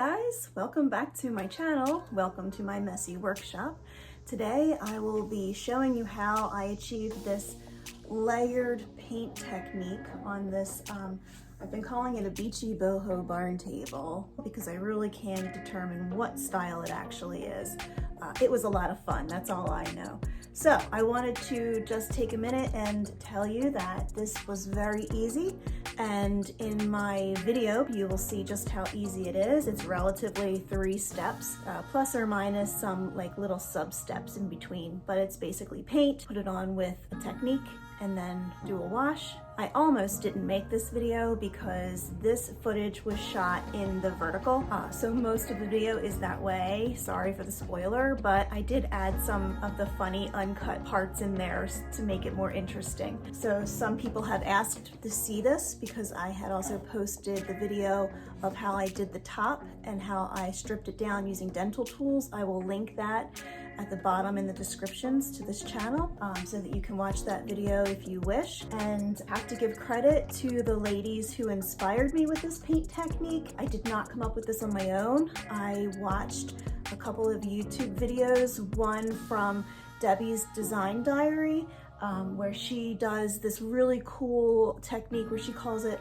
guys, welcome back to my channel. Welcome to my messy workshop. Today I will be showing you how I achieved this layered paint technique on this, I've been calling it a beachy boho barn table because I really can't determine what style it actually is. It was a lot of fun, that's all I know. So I wanted to just take a minute and tell you that this was very easy, and in my video you will see just how easy it is. It's relatively 3 steps, plus or minus some like little sub steps in between, but it's basically paint, put it on with a technique, and then do a wash. I almost didn't make this video because this footage was shot in the vertical, so most of the video is that way. Sorry for the spoiler, but I did add some of the funny uncut parts in there to make it more interesting. So some people have asked to see this because I had also posted the video of how I did the top and how I stripped it down using dental tools. I will link that at the bottom in the descriptions to this channel so that you can watch that video if you wish. And I have to give credit to the ladies who inspired me with this paint technique. I did not come up with this on my own. I watched a couple of YouTube videos, one from Debi's Design Diary, where she does this really cool technique where she calls it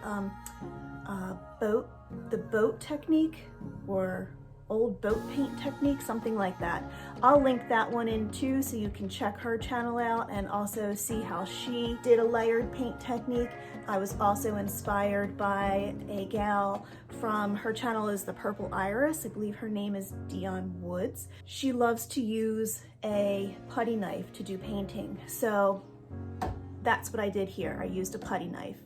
the boat technique, or old boat paint technique, something like that. I'll link that one in too so you can check her channel out and also see how she did a layered paint technique. I was also inspired by a gal from, her channel is The Purple Iris, I believe her name is Dionne Woods. She loves to use a putty knife to do painting, so that's what I did here. I used a putty knife.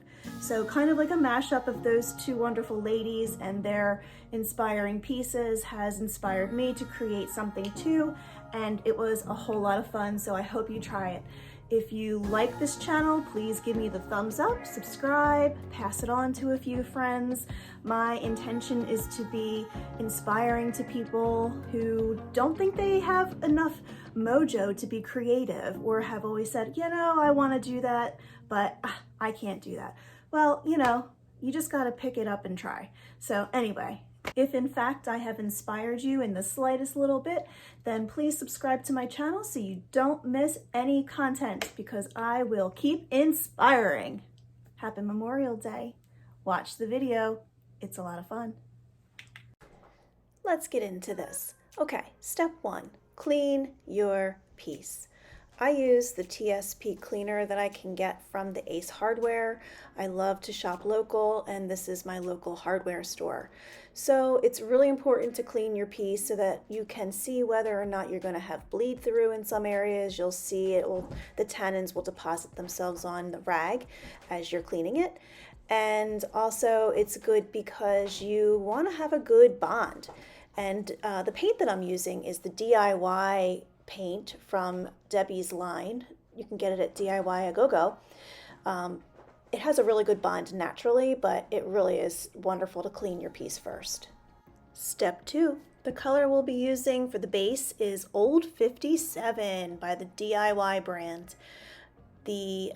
So kind of like a mashup of those two wonderful ladies and their inspiring pieces has inspired me to create something too, and it was a whole lot of fun, so I hope you try it. If you like this channel, please give me the thumbs up, subscribe, pass it on to a few friends. My intention is to be inspiring to people who don't think they have enough mojo to be creative, or have always said, you know, I want to do that, but I can't do that. Well, you know, you just got to pick it up and try. So anyway, if in fact I have inspired you in the slightest little bit, then please subscribe to my channel so you don't miss any content, because I will keep inspiring. Happy Memorial Day. Watch the video. It's a lot of fun. Let's get into this. Okay, step 1, clean your piece. I use the TSP cleaner that I can get from the Ace Hardware. I love to shop local, and this is my local hardware store. So it's really important to clean your piece so that you can see whether or not you're going to have bleed through in some areas. You'll see the tannins will deposit themselves on the rag as you're cleaning it. And also it's good because you want to have a good bond. And the paint that I'm using is the DIY paint from Debi's line. You can get it at DIY A Go-Go. It has a really good bond naturally, but it really is wonderful to clean your piece first. Step 2, the color we'll be using for the base is Old 57 by the DIY brand. The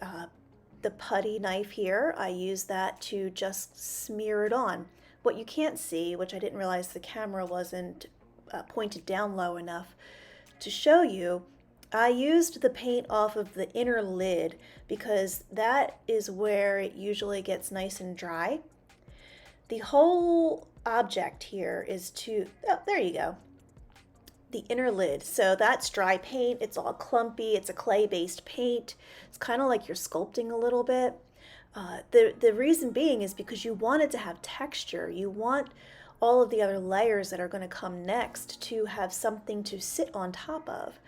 putty knife here, I use that to just smear it on. What you can't see, which I didn't realize the camera wasn't pointed down low enough to show you, I used the paint off of the inner lid because that is where it usually gets nice and dry. The whole object here is to, oh, there you go, the inner lid. So that's dry paint. It's all clumpy. It's a clay-based paint. It's kind of like you're sculpting a little bit. The reason being is because you want it to have texture. You want all of the other layers that are going to come next to have something to sit on top of.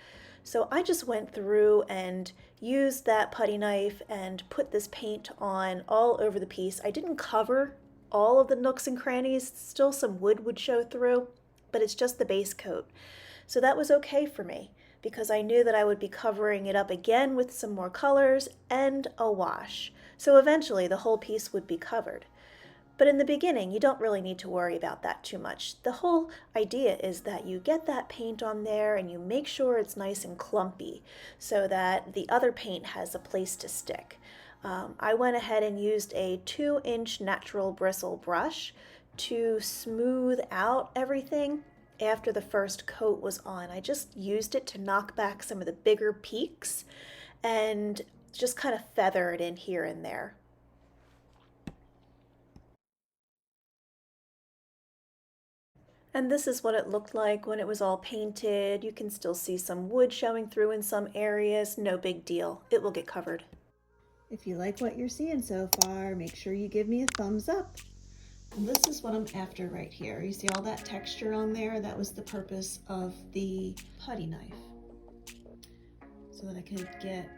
So I just went through and used that putty knife and put this paint on all over the piece. I didn't cover all of the nooks and crannies. Still some wood would show through, but it's just the base coat. So that was okay for me because I knew that I would be covering it up again with some more colors and a wash. So eventually the whole piece would be covered. But in the beginning, you don't really need to worry about that too much. The whole idea is that you get that paint on there and you make sure it's nice and clumpy so that the other paint has a place to stick. I went ahead and used a 2-inch natural bristle brush to smooth out everything after the first coat was on. I just used it to knock back some of the bigger peaks and just kind of feather it in here and there. And this is what it looked like when it was all painted. You can still see some wood showing through in some areas. No big deal. It will get covered. If you like what you're seeing so far, make sure you give me a thumbs up. And this is what I'm after right here. You see all that texture on there? That was the purpose of the putty knife, so that I could get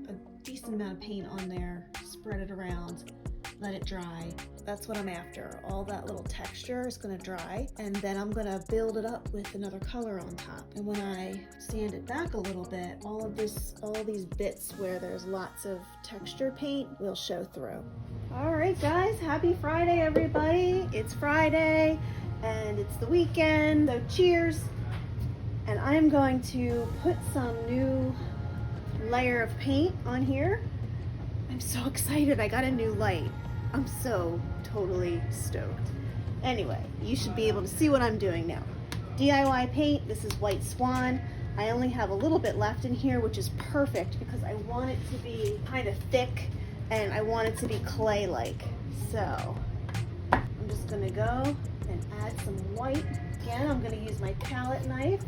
a decent amount of paint on there, spread it around, let it dry. That's what I'm after. All that little texture is gonna dry, and then I'm gonna build it up with another color on top. And when I sand it back a little bit, all these bits where there's lots of texture paint will show through. All right, guys, happy Friday, everybody. It's Friday, and it's the weekend, so cheers. And I'm going to put some new layer of paint on here. I'm so excited, I got a new light. I'm so totally stoked. Anyway, you should be able to see what I'm doing now. DIY paint, this is White Swan. I only have a little bit left in here, which is perfect because I want it to be kind of thick and I want it to be clay-like. So I'm just gonna go and add some white. Again, I'm gonna use my palette knife.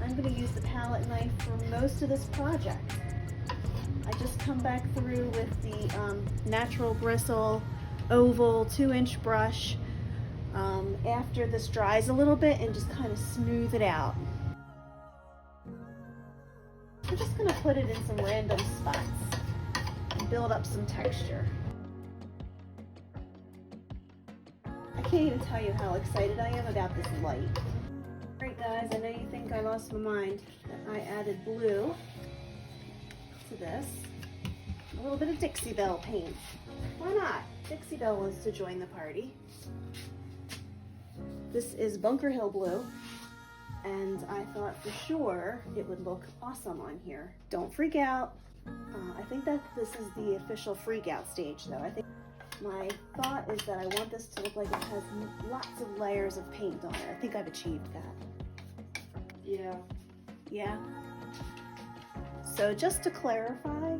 I'm gonna use the palette knife for most of this project. I just come back through with the natural bristle oval 2-inch brush after this dries a little bit and just kind of smooth it out. I'm just going to put it in some random spots and build up some texture. I can't even tell you how excited I am about this light. Alright guys, I know you think I lost my mind, but I added blue to this. A little bit of Dixie Belle paint. Why not? Dixie Belle wants to join the party. This is Bunker Hill blue, and I thought for sure it would look awesome on here. Don't freak out. I think that this is the official freak out stage though. I think my thought is that I want this to look like it has lots of layers of paint on it. I think I've achieved that. Yeah. Yeah? So just to clarify,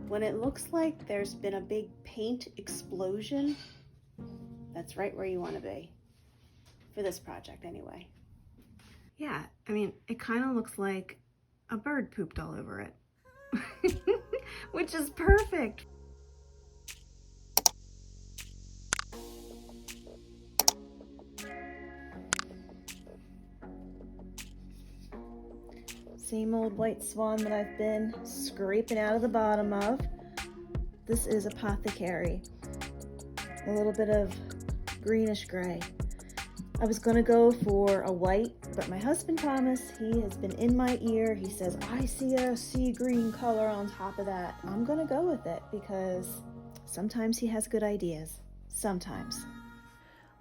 when it looks like there's been a big paint explosion, that's right where you want to be. For this project anyway. Yeah, I mean, it kind of looks like a bird pooped all over it. Which is perfect. Same old White Swan that I've been scraping out of the bottom of. This is Apothecary. A little bit of greenish gray. I was gonna go for a white, but my husband promised, he has been in my ear. He says, I see a sea green color on top of that. I'm gonna go with it because sometimes he has good ideas. Sometimes.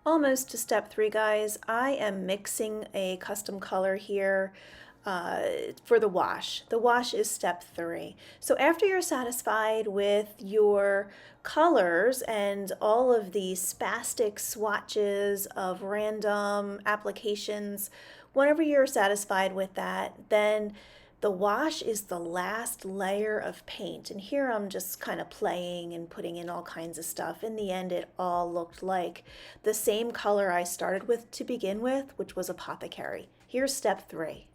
Almost to step 3, guys. I am mixing a custom color here for the wash. The wash is step 3. So after you're satisfied with your colors and all of the spastic swatches of random applications, whenever you're satisfied with that, then the wash is the last layer of paint. And here I'm just kind of playing and putting in all kinds of stuff. In the end, it all looked like the same color I started with to begin with, which was Apothecary. Here's step 3.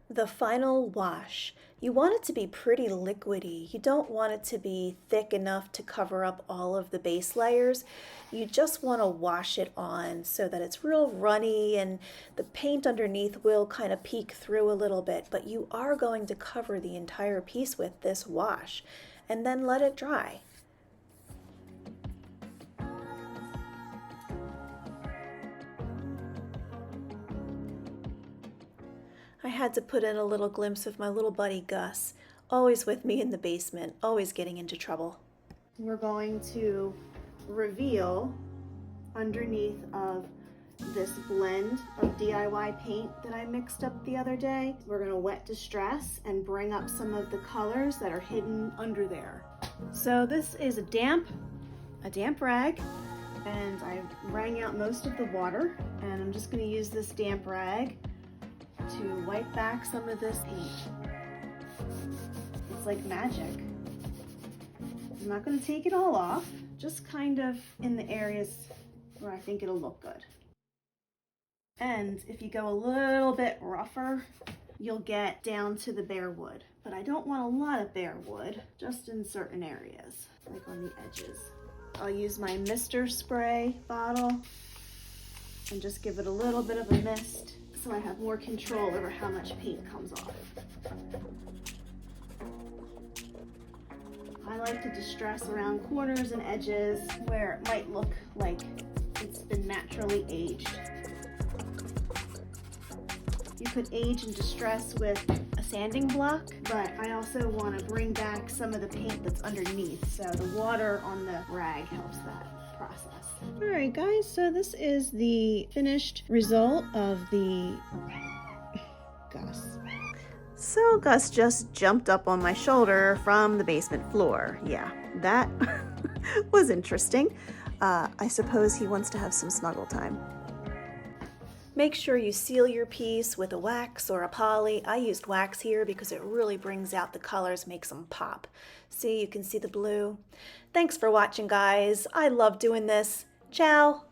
The final wash. You want it to be pretty liquidy. You don't want it to be thick enough to cover up all of the base layers. You just want to wash it on so that it's real runny and the paint underneath will kind of peek through a little bit, but you are going to cover the entire piece with this wash and then let it dry. I had to put in a little glimpse of my little buddy Gus, always with me in the basement, always getting into trouble. We're going to reveal underneath of this blend of DIY paint that I mixed up the other day. We're going to wet distress and bring up some of the colors that are hidden under there. So this is a damp rag. And I wrung out most of the water, and I'm just going to use this damp rag to wipe back some of this paint. It's like magic. I'm not going to take it all off, just kind of in the areas where I think it'll look good. And if you go a little bit rougher, you'll get down to the bare wood. But I don't want a lot of bare wood, just in certain areas, like on the edges. I'll use my mister spray bottle and just give it a little bit of a mist so I have more control over how much paint comes off. I like to distress around corners and edges where it might look like it's been naturally aged. You could age and distress with a sanding block, but I also want to bring back some of the paint that's underneath, so the water on the rag helps that process. Alright guys, so this is the finished result of the Gus. So Gus just jumped up on my shoulder from the basement floor. Yeah, that was interesting. I suppose he wants to have some snuggle time. Make sure you seal your piece with a wax or a poly. I used wax here because it really brings out the colors, makes them pop. See, you can see the blue. Thanks for watching, guys. I love doing this. Ciao.